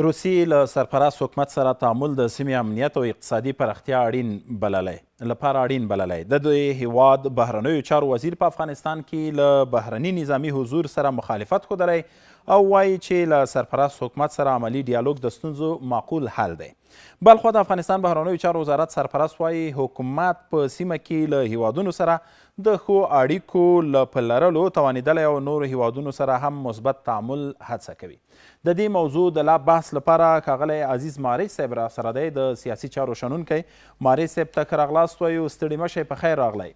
روسیې له سرپرست حکومت سره تعامل د سیمې امنیت او اقتصادي پراختیا لپاره اړین بللی. د دوی هیواد بهرنیو چارو وزیر په افغانستان کې له بهرني نظامي حضور سره مخالفت ښودلی او وایي چې له سرپرست حکومت سره عملي ډیالوګ د ستونزو معقول حل دی. بلخوا د افغانستان بهرنیو چارو وزارت سرپرست وایي حکومت په سیمه کې له هیوادونو سره د ښو اړیکو په لرلو توانېدلی او نورو هیوادونو سره هم مثبت تعامل هڅه کوي. د دې موضوع د لا بحث لپاره ښاغلی عزیز ماریچ صاحب راسره دی، د سیاسي چارو شنونکی. ماریچ صاحب ته ښه راغلاست وایو، ستړي مه شئ، په خیر راغلی.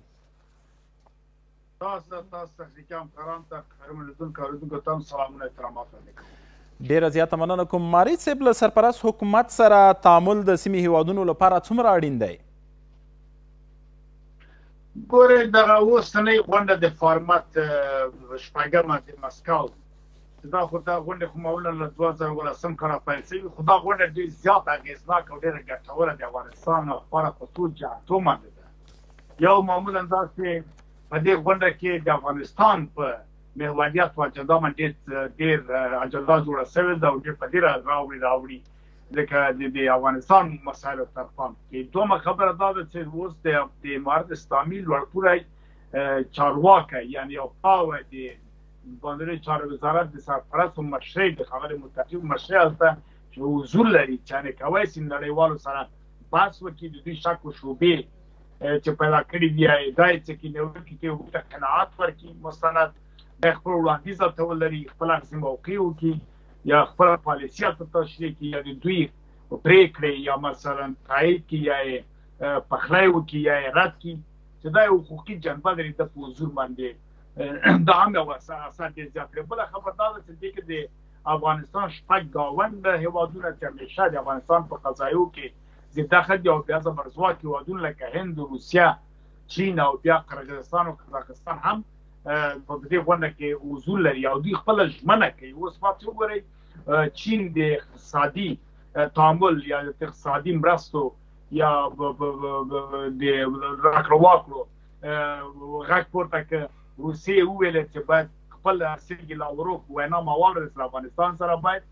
ډېره زیاته مننه کوم. ماریچ صاحب، له سرپرست حکومت سره تعامل د سیمې هیوادونو لپاره څومره اړین دی؟ ګورې، دغه اوسنۍ غونډه د فارمټ شپږمه د مسکو دا خو دا غونډه خو معمولا له 2018 کال پیل شوې، خو دا غونډه ډېره زیاته اغېزناکه او ډېره ګټوره د افغانستان لپاره په ټول جهتونو باندې ده. یو معمولا داسې په دې غونډه کې د افغانستان په محوریت او اجنډا باندې ډېر اجنډا جوړه شوې ده او ډېر په ډېره راوړي لکه د افغانستان مسایلو ته پام کوي. دومره خبره دا ده چې اوس د امارت اسلامي لوړپوړی چارواکی یعنې یو پاوه د بهرنیو چارو وزارت د سرپرست مشرۍ د ښاغلي متقي مشرۍ هلته چې حضور لري چې یعنې کولی شي نړیوالو سره بحث وکړي، د دوی شک و شبهې چې پیدا کړي دي یا دا یې څه کې نیوکې کوي هغوی ته قناعت ورکړي، مستند دی خپل وړاندیز ورته ولري، خپله هسې موقع وکړي یا خپله پالیسي ورته تشریح کړي یا د دوی پرېکړې یا مثلا تایید کړي یا یې پخلی وکړي یا یې رد کړي، چې دا یو حقوقي جنبه لري د په حضور باندې. دا هم یو اثر ډېر زیات کړی. بله خبره دا ده چې دې کې د افغانستان شپږ ګاونډ هېوادونه چې همیشه د افغانستان په قضایو کې زیاتدخل دي او بیا زبرځواک هېوادونه لکه هند، روسیه، چین او بیا قرغیزستان او قزاقستان هم په دې غونډه کې حضور لري او دوی خپله ژمنه کوي. اوس تاسو وګورئ، چین د اقتصادي تعامل یا د اقتصادي مرستو یا د راکړه واکړو غږ پورته کړ. روسیې وویل چې باید خپل سرګي لاوروف وینا موارد سره افغانستان سره باید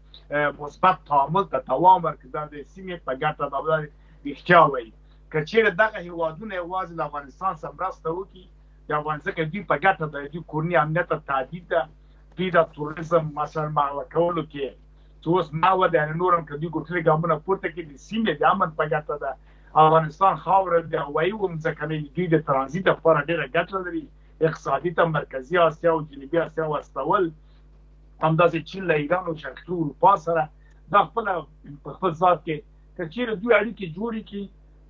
مثبت تعامل ته دوام ورکړي، دا د سیمې په ګټه ده. رښتیا وایي که چېرې دغه هېوادونه یوازې له افغانستان سره مرسته وکړي د افغانستان کې دوی په ګټه ده، دوی کورني امنیت ته تهدید ده، دوی د تروریزم مثلا مغله کولو کې چې اوس محوه ده، یعنې نور هم که دوی ګټلي ګامونه پورته کړي د سیمې د امن په ګټه ده. افغانستان خاوره د هوایي ځمکنۍ دوی د ترانزیت لپاره ډېره ګټه لري، اقتصادي ته مرکزي اسیا او جنوبي اسیا واستول، همداسې چین له ایران او شرقي اروپا سره دا خپله په خپل ذات کې که چېرې دوی اړیکې جوړې کړي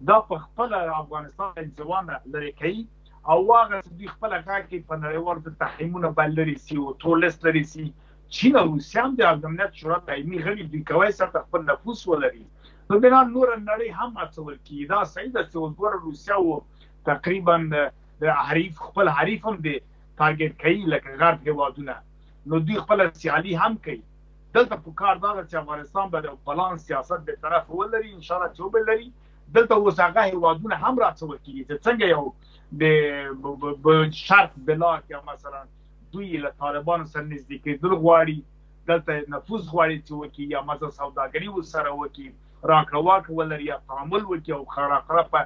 دا په خپله افغانستان انزوا نه لرې کوي او هغه دوی خپله کار کوي په نړیوالو تحریمونه باید لرې سي او ټول لیست لرې سي. چین او روسیه هم د امنیت شورا دایمي غړي دوی کولی شي هلته خپل نفوذ ولري. نو بنا نوره نړۍ هم هڅول کېږي. دا صحیح ده چې اوس ګوره روسیه و تقریبا د حریف خپل حریف هم د تارګیټ کوي لکه غرب هېوادونه، نو دوی خپله سیالي هم کوي. دلته په کار دا ده چې افغانستان به د پلان سیاست به طرف ولري، انشاءالله چې وبلري. دلته اوس هغه هېوادونه هم راڅول کېږي چې څنګه یو د شرق بلاک یا مثلا دوی له طالبانو سره نږدې کېدل غواړي، دلته نفوذ غواړي چې وکړي یا مثلا سوداګري ورسره وکړي، راکړه واکړه ولري یا تعامل وکړي او خړه په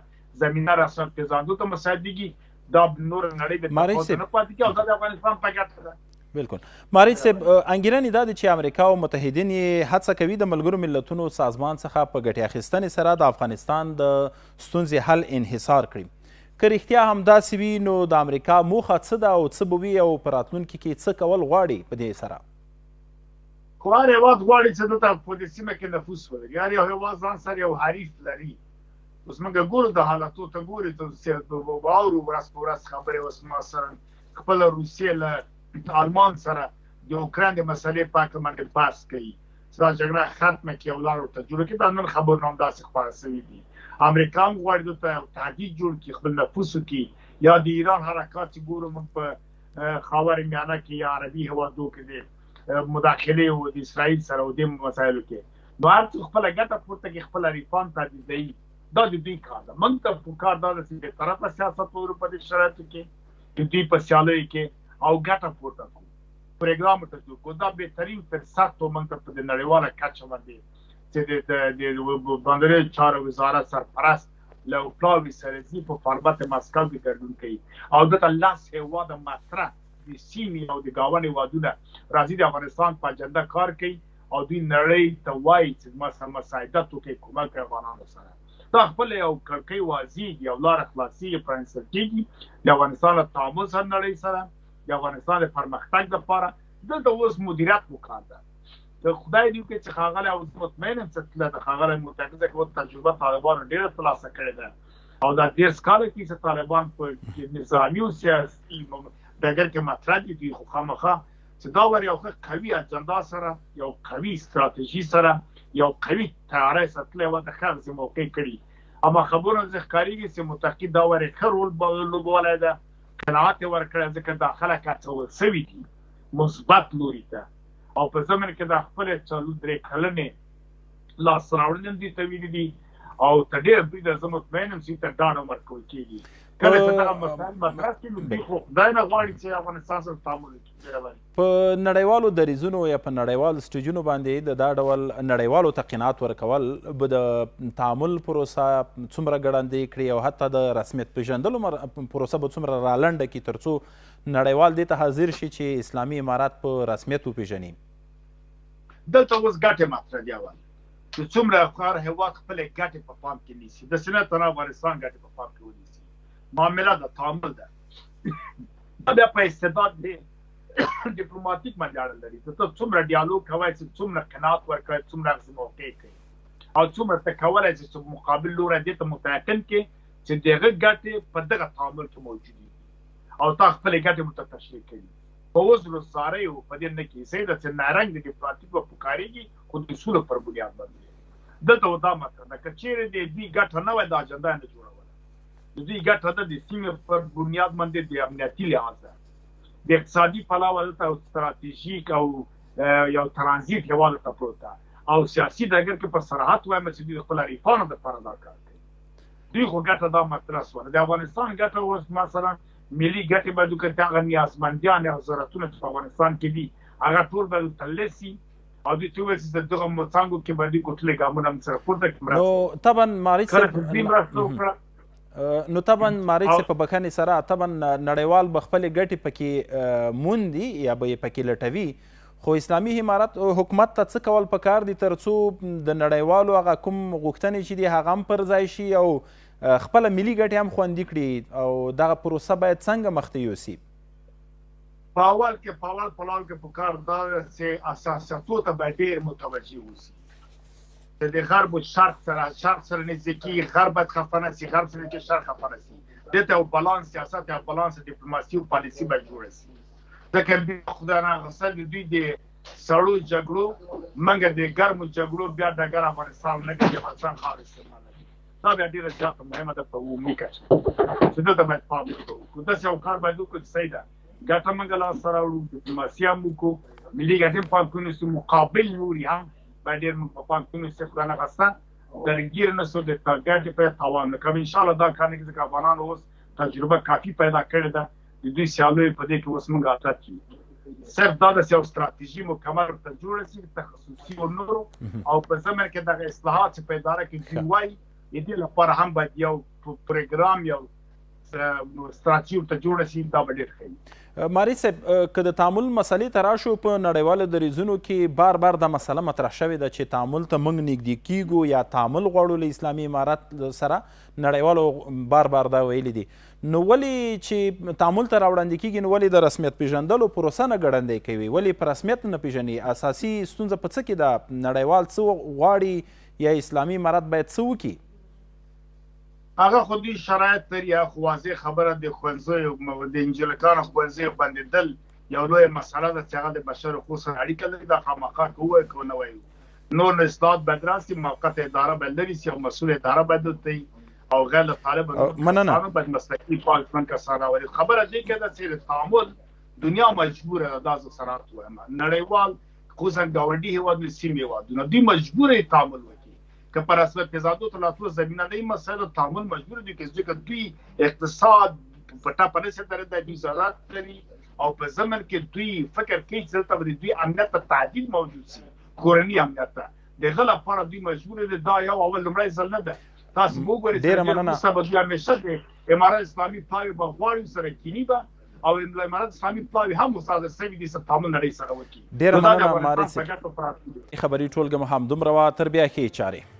زمینه رسمیت پېژندو ته مساعدېږي. دا نور نړۍ د تفاوت نه پاتې کېږي او دا د افغانستان په ګټه ده. بالکل. ماریچ صاحب، انګیرنې دا ده چې امریکا او متحدین یې هڅه کوي د ملګرو ملتونو سازمان څخه په ګټې اخیستنې سره د افغانستان د ستونزې حل انحصار کړي. که رښتیا همداسې وي نو د امریکا موخه څه ده او څه به وي او په راتلونکي کې څه کول غواړي په دې سره؟ خو هر هېواد غواړي چې دلته په دې سیمه کې نفوذ ولري، هر یو هېواد ځان سره یو حریف لري. اوس موږ ګورو د حالاتو ته ګوري ته واورو ورځ په ورځ خبرې اوس مثلا خپله روسیې له آلمان سره د اوکراین د مسلې په هکله باندې بحث کوي چې دا جګړه ختمه کړي او لار ورته جوړه کړي. دا نن خبرونه همداسې خپاره شوي دي. امریکا هم غواړي دلته یو تهدید جوړ کړي، خپل نفوذ وکړي. یا د ایران حرکات چې ګورو موږ په خاور میانه کې یا عربي هېوادو کې د مداخلې او د اسرائیل سره او د مسایلو کې، نو هر څوک خپله ګټه پورته کړي، خپل حریفان تهدیدوي. دا د دوی کار ده. موږ ته په کار دا ده چې بې طرفه سیاست ولرو په دې شرایطو کې، د دوی په سیالیو کې او ګټه پورته کړو، پروګرام ورته جوړ کړو. دا بهترین فرصت و موږ ته په دې نړیواله کچه باندې چې د بندري چارو وزارت سرپرست له پلاوي سره زی په فارمت مسکو کې ګډون کوي او د الله هیواد مطرح د سیمې او د گاونډي هیوادونه راځي د افغانستان په اجنډا کار کوي او دوی نړۍ ته وایي چې مساعدت وکړي کومک افغانانو سره دا خپل یو کړکۍ وازیږي او لاره خلاصېږي پرانیستل کېږي د افغانستان له تعامل سره نړۍ سره د افغانستان د پرمختګ لپاره دلته اوس مدیریت وکړ ده د خدای دې وکړي چې ښاغلی او زه مطمئن یم چې د ښاغلی متحده حکومت تجربه طالبانو ډېره ترلاسه کړې ده او دا 10 کاله کې چې طالبان په نظامي او سیاسي ډګر کې مطرح دي دوی خو خامخا چې دا ور یو قوي اجنډا سره یو قوي ستراتیژي سره یو قوي تیاری ساتلی وه د ښه موقع کړي اما خبرونه زه ښکارېږي چې متقي دا ور یې ښه رول لوبولی ده قناعت یې ورکړی ځکه دا خلک هڅول سوي دي مثبت لوري ته او په زمن کې د خپل 4-3 کلنې لاسته راوړنې دوی ته ویلي دي او ته ډېر دوی د زه مطمئن یم چې ته ډاډ ورکول کېږي کله چې دغه مسایل مطرح کړي نو دوی خو خدای نه غواړي چې افغانستان سره تعامل وکړي. په نړیوالو دریځونو یا په نړیوالو سټیجونو باندې د دا ډول نړیوالو ته قناعت ورکول به د تعامل پروسه څومره ګړندۍ کړي او حتی د رسمیت پېژندلو پروسه به څومره رالنډه کړي تر څو نړیوال دې ته حاضر شي چې اسلامي امارات په رسمیت وپېژني. دلته اوس ګټې مطرح دي اول چې څومره هر هېواد خپلې ګټې په پام کې نیسي د سینه تر افغانستان ګټې په پام کې ونیسي معامله د تعامل ده بیا په استعداد دی ډیپلوماتیک باندې اړه لري ته څومره ډیالوګ کوی چې څومره قناعت ورکوي څومره موقع کوي او څومره ته کولی چې مقابل لوری دې ته متیقن کړي چې د هغه ګټې په دغه تعامل کې موجود دي او تا خپلې ګټې ورته تشریح کوي په وزرو ساریو په دې نه کیسې ده چې نارنګ د ډیپلوماتیک به پکارېږي خو د اصولو پر بنیاد باندې دلته دا مطلب ده که چیرې د دوی ګټه نه وای دا اجنډا نه جوړوله د دوی ګټه ده د سیمې پر بنیاد باندې د امنیتي لحاظه د اقتصادي پلوه دلته یو ستراتیژیک او یو ترانزیت هېواد ورته پروت ده او سیاسي ډګر کې په صراحت وایم چې دوی د خپلو حریفانو دپاره دا کار کوي دوی خو ګټه دا مطرح شوله د افغانستان ګټه اوس مثلا ملي ګټې باید وکړي هغه نیازمندیان او ضرورتونه چې په افغانستان کې دي هغه ټول باید ورته سي او دوی ته وویل چې د دغه څانګو کې باید دوی کوټلې ګامونه هم سره پورته کړي نو طبعا مارج صاحب په بخښنې سره طبعا نړیوال به خپلې ګټې پکې موندي یا به یې پکې لټوي خو اسلامي امارت حکومت ته څه کول پکار دي تر څو د نړیوالو هغه کوم غوښتنې چې دي هغه هم پر ځای شي او خپله ملي ګټې هم خوندي کړي او دغه پروسه باید څنګه مخته یوسي؟ په اول پړاو کې پکار دا چې اساساتو ته باید ډېر متوجه اوسي چې د غرب او شرق سره نږدې کېږي غرب باید خفه نه سي غرب سره چې شرق خفه نه سي دلته یو بالانس سیاست یا بالانس ډیپلوماسي او پالیسي باید جوړه سي ځکه خدای ناغسل دوی د سړو جګړو منګه د ګرمو جګړو بیا ډګر افغانستان نه کوي افغانستان خاورې استعمالوي دا بیا ډېره زیاته مهمه ده په عمومي کچه چې دلته باید پام وکړو داسې یو کار باید وکړو چې صحیح ده ګټه موږ لاسته راوړو ډیپلوماسي هم وکړو ملي ګټې هم پام کې ونیسو مقابل لوري هم باید ډېر په پام کې ونیسو خدای ناخواسته درګیر نه سو د ګټې په تاوان نه کوي انشاءالله دا کار نه کوي ځکه افغانانو اوس تجربه کافي پیدا کړې ده د دوی سیالیو په دې کې اوس موږ اطاعت کوي صرف دا د یو ستراتیژي مکمل ورته جوړه سي تخصصي او نورو او په زمن کې دغه اصلاحات چې په اداره کې دوی وایي د دې لپاره هم باید یو پروګرام یو ستراتیژي ورته جوړه سي دا به ډېر ښه ماري صاحب که د تعامل مسلې ته راشو په نړیوالو دریځونو کې بار دا مسله مطرح شوې ده چې تعامل ته موږ نږدې کیږو یا تعامل غواړو له اسلامي امارت سره نړیوالو بار دا ویلي دي نو ولې چې تعامل ته راوړاندې کیږي نو ولې د رسمیت پېژندلو پروسه نه ګړندۍ کوي ولې په رسمیت نه پېژني اساسي ستونزه په څه کې ده نړیوال څه غواړي یا اسلامي امارت باید څه وکړي هغه خو دوی شرایط لري هغه واضح خبره د ښوونځیو د انجلکانو ښوونځیو بندېدل یو لویه مسله ده چې هغه د بشر حقوقو سره اړیکه لري دا خامخا که ووایو که ونه وایو نور اصلاحات باید راسي موقته اداره باید لري سي او مسؤل اداره باید دلته او غیر له طالبانو باید مسلکي فعال کسان راولي خبره دې کې ده چې تعامل دنیا مجبوره ده دا زه صراحت وایم نړیوال خصوصا ګاونډي هېوادونه سیمې هېوادونه دوی مجبوره دي تعامل وکړي که پر اصل تضادو ته راتلو زمینه نه وي مسایلو تعامل مجبور دي ځکه دوی اقتصاد په ټاپه نه سره د دوی ضرورت لري او په زمن کې دوی فکر کوي چې دلته د دوی امنیت په تعدیل موجود سي کورني امنیت د هغه لپاره دوی مجبور دي دا یو اول لومړی ځل نه ده تاسو وګورئ ډېره مننه سبا دوی همیشه د امارات اسلامي پلاوي به غواړي سره کینی به او امارات اسلامي پلاوي هم مصادره شوي دي چې تعامل نړۍ سره وکړي ډېره مننه مارث خبري ټولګه مو هم دومره وه تر بیا ښې چارې